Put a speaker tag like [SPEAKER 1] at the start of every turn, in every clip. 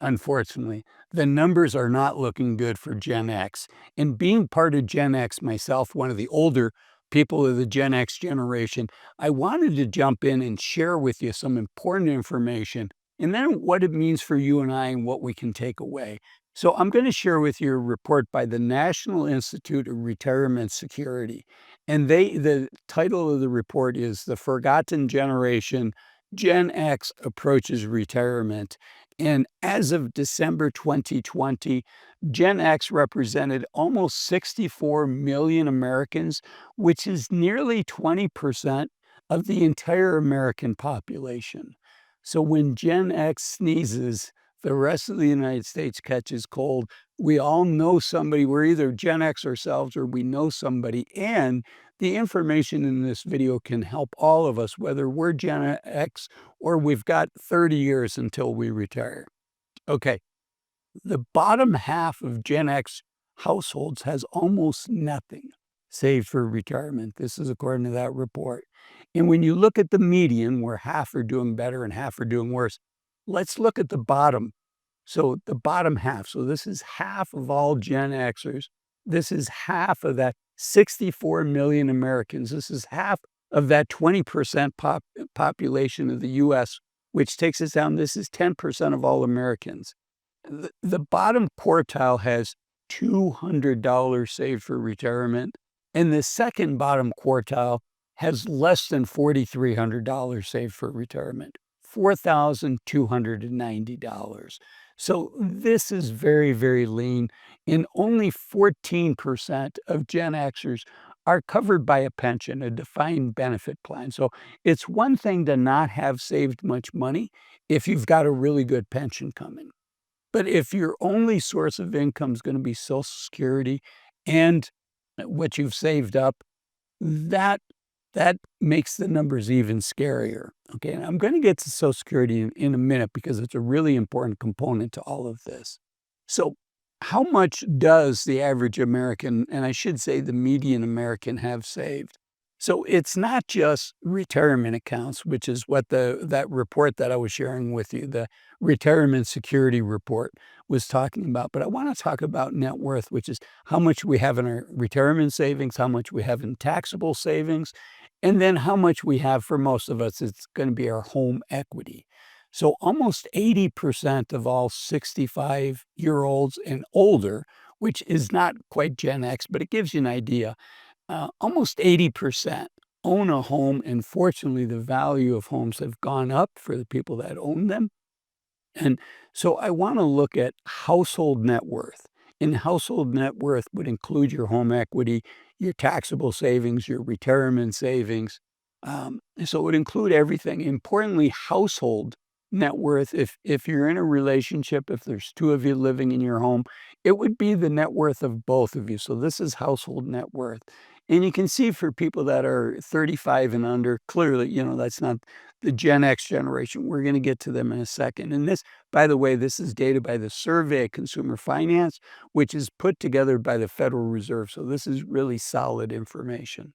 [SPEAKER 1] Unfortunately, the numbers are not looking good for Gen X. And being part of Gen X myself, one of the older people of the Gen X generation, I wanted to jump in and share with you some important information and then what it means for you and I and what we can take away. So I'm going to share with you a report by the National Institute of Retirement Security. And the title of the report is The Forgotten Generation, Gen X Approaches Retirement. And as of December 2020, Gen X represented almost 64 million Americans, which is nearly 20% of the entire American population. So when Gen X sneezes, the rest of the United States catches cold. We all know somebody, we're either Gen X ourselves or we know somebody, and the information in this video can help all of us, whether we're Gen X or we've got 30 years until we retire. Okay, the bottom half of Gen X households has almost nothing saved for retirement. This is according to that report. And when you look at the median, where half are doing better and half are doing worse, let's look at the bottom. So the bottom half, so this is half of all Gen Xers. This is half of that 64 million Americans. This is half of that 20% population of the US, which takes us down. This is 10% of all Americans. The bottom quartile has $200 saved for retirement, and the second bottom quartile has less than $4,300 saved for retirement, $4,290. So this is very, very lean, and only 14% of Gen Xers are covered by a pension, a defined benefit plan. So it's one thing to not have saved much money if you've got a really good pension coming. But if your only source of income is gonna be Social Security and what you've saved up, that that makes the numbers even scarier, okay? And I'm gonna get to Social Security in a minute because it's a really important component to all of this. So, how much does the average American, and I should say the median American, have saved? So it's not just retirement accounts, which is what that report that I was sharing with you, the Retirement Security Report, was talking about. But I want to talk about net worth, which is how much we have in our retirement savings, how much we have in taxable savings, and then how much we have, for most of us, it's going to be our home equity. So almost 80% of all 65-year-olds and older, which is not quite Gen X, but it gives you an idea, almost 80% own a home, and fortunately, the value of homes have gone up for the people that own them. And so I want to look at household net worth. And household net worth would include your home equity, your taxable savings, your retirement savings. So it would include everything. Importantly, household net worth, if you're in a relationship, if there's two of you living in your home, it would be the net worth of both of you. So this is household net worth. And you can see for people that are 35 and under, clearly, that's not the Gen X generation. We're going to get to them in a second. And this, by the way, this is data by the Survey of Consumer Finance, which is put together by the Federal Reserve. So this is really solid information.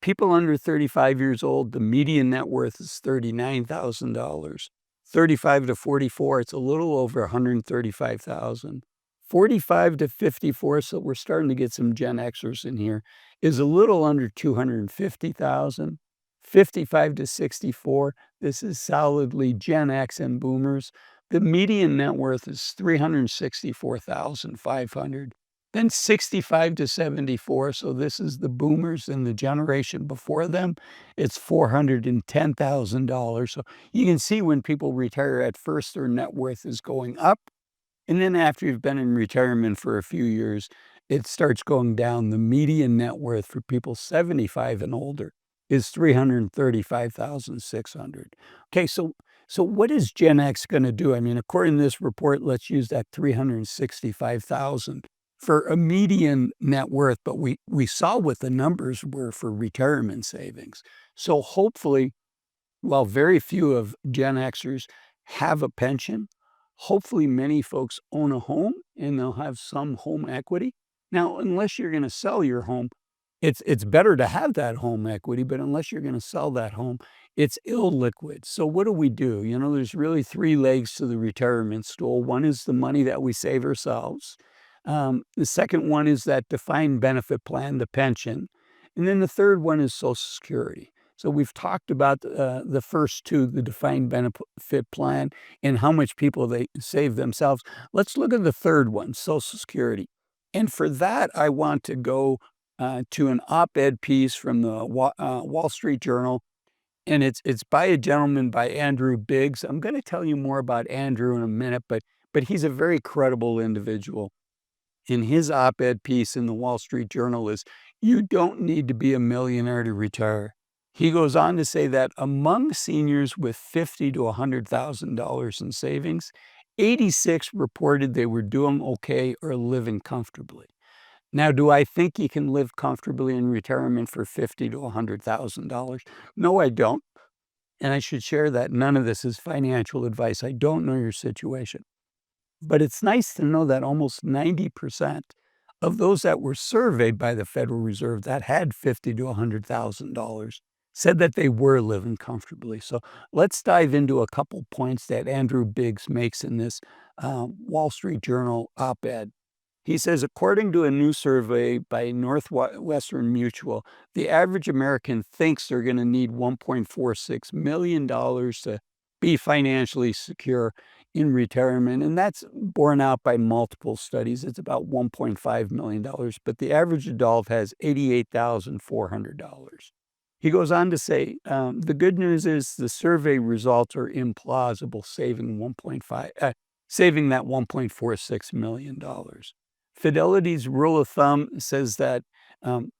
[SPEAKER 1] People under 35 years old, the median net worth is $39,000. 35 to 44, it's a little over 135,000. 45 to 54, so we're starting to get some Gen Xers in here, is a little under 250,000. 55 to 64, this is solidly Gen X and boomers. The median net worth is 364,500. Then 65 to 74, so this is the boomers and the generation before them, it's $410,000. So you can see when people retire at first, their net worth is going up. And then after you've been in retirement for a few years, it starts going down. The median net worth for people 75 and older is $335,600. Okay, so what is Gen X gonna do? I mean, according to this report, let's use that 365,000 for a median net worth, but we saw what the numbers were for retirement savings. So hopefully, while very few of Gen Xers have a pension, hopefully many folks own a home and they'll have some home equity. Now, unless you're gonna sell your home, it's better to have that home equity, but unless you're gonna sell that home, it's illiquid. So what do we do? You know, there's really 3 legs to the retirement stool. One is the money that we save ourselves. The second one is that defined benefit plan, the pension, and then the third one is Social Security. So we've talked about, the first 2, the defined benefit plan and how much people they save themselves. Let's look at the third one, Social Security. And for that, I want to go to an op-ed piece from the Wall Street Journal, and it's by a gentleman by Andrew Biggs. I'm gonna tell you more about Andrew in a minute, but he's a very credible individual. And his op-ed piece in the Wall Street Journal is, "You don't need to be a millionaire to retire." He goes on to say that among seniors with $50 to $100,000 in savings, 86 reported they were doing okay or living comfortably. Now, do I think you can live comfortably in retirement for $50 to $100,000? No, I don't, and I should share that none of this is financial advice. I don't know your situation, but it's nice to know that almost 90% of those that were surveyed by the Federal Reserve that had $50 to $100,000 said that they were living comfortably. So let's dive into a couple points that Andrew Biggs makes in this Wall Street Journal op-ed. He says, according to a new survey by Northwestern Mutual, the average American thinks they're going to need $1.46 million to be financially secure in retirement. And that's borne out by multiple studies. It's about $1.5 million, but the average adult has $88,400. He goes on to say, the good news is the survey results are implausible, saving that $1.46 million. Fidelity's rule of thumb says that um,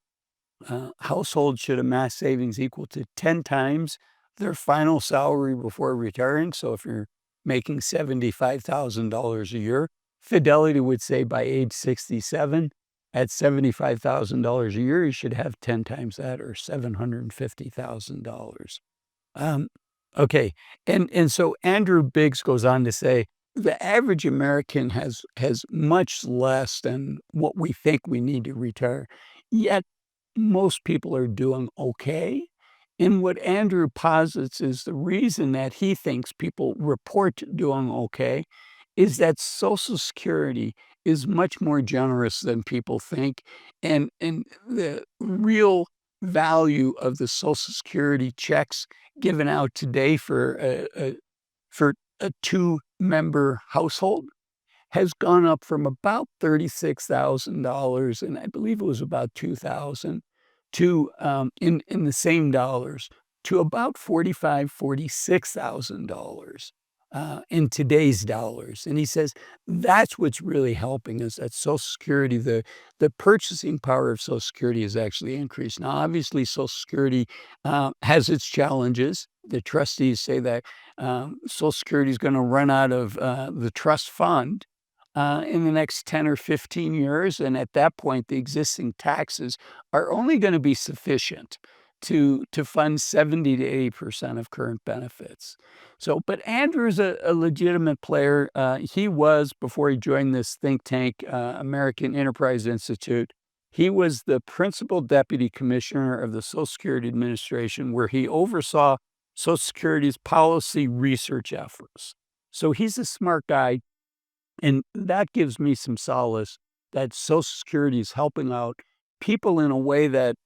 [SPEAKER 1] households should amass savings equal to 10 times their final salary before retiring. So if you're making $75,000 a year, Fidelity would say by age 67, at $75,000 a year, you should have 10 times that, or $750,000. Um, okay, and so Andrew Biggs goes on to say, the average American has much less than what we think we need to retire, yet most people are doing okay. And what Andrew posits is the reason that he thinks people report doing okay is that Social Security is much more generous than people think, and the real value of the Social Security checks given out today for a two-member household has gone up from about $36,000, and I believe it was about 2,000 to, in the same dollars, to about $46,000 in today's dollars. And he says that's what's really helping us at Social Security. The purchasing power of Social Security has actually increased. Now, obviously, Social Security has its challenges. The trustees say that Social Security is going to run out of the trust fund in the next 10 or 15 years. And at that point, the existing taxes are only going to be sufficient to fund 70 to 80% of current benefits. So, but Andrew's a legitimate player. He was, before he joined this think tank, American Enterprise Institute, he was the principal deputy commissioner of the Social Security Administration, where he oversaw Social Security's policy research efforts. So he's a smart guy. And that gives me some solace that Social Security is helping out people in a way that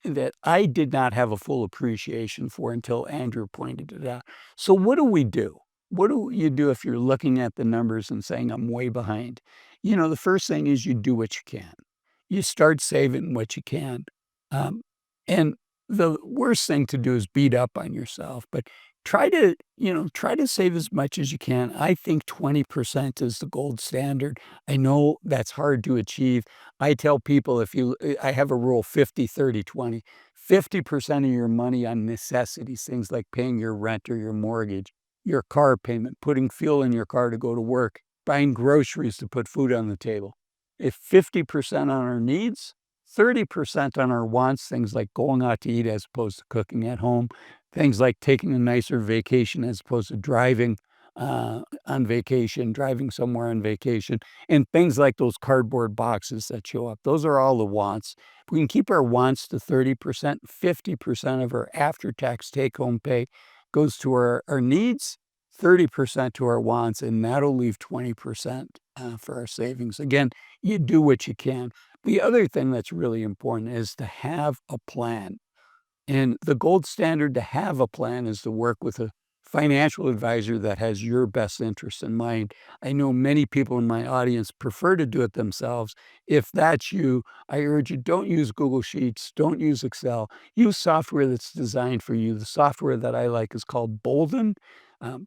[SPEAKER 1] I did not have a full appreciation for until Andrew pointed it out. So what do we do? What do you do if you're looking at the numbers and saying, "I'm way behind"? You know, the first thing is you do what you can. You start saving what you can. Um, and the worst thing to do is beat up on yourself, but try to save as much as you can. I think 20% is the gold standard. I know that's hard to achieve. I tell people I have a rule 50, 30, 20. 50% of your money on necessities, things like paying your rent or your mortgage, your car payment, putting fuel in your car to go to work, buying groceries to put food on the table. If 50% on our needs, 30% on our wants, things like going out to eat as opposed to cooking at home, things like taking a nicer vacation as opposed to driving on vacation, driving somewhere on vacation, and things like those cardboard boxes that show up. Those are all the wants. If we can keep our wants to 30%, 50% of our after-tax take-home pay goes to our needs, 30% to our wants, and that'll leave 20% for our savings. Again, you do what you can. The other thing that's really important is to have a plan. And the gold standard to have a plan is to work with a financial advisor that has your best interest in mind. I know many people in my audience prefer to do it themselves. If that's you, I urge you, don't use Google Sheets, don't use Excel. Use software that's designed for you. The software that I like is called Bolden. Um,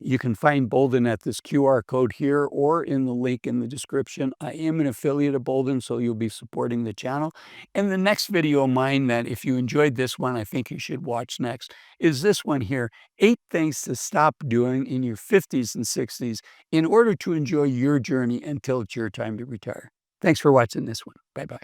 [SPEAKER 1] you can find Bolden at this QR code here or in the link in the description. I am an affiliate of Bolden, so you'll be supporting the channel. And the next video of mine that if you enjoyed this one, I think you should watch next, is this one here, 8 things to stop doing in your 50s and 60s in order to enjoy your journey until it's your time to retire. Thanks for watching this one. Bye-bye.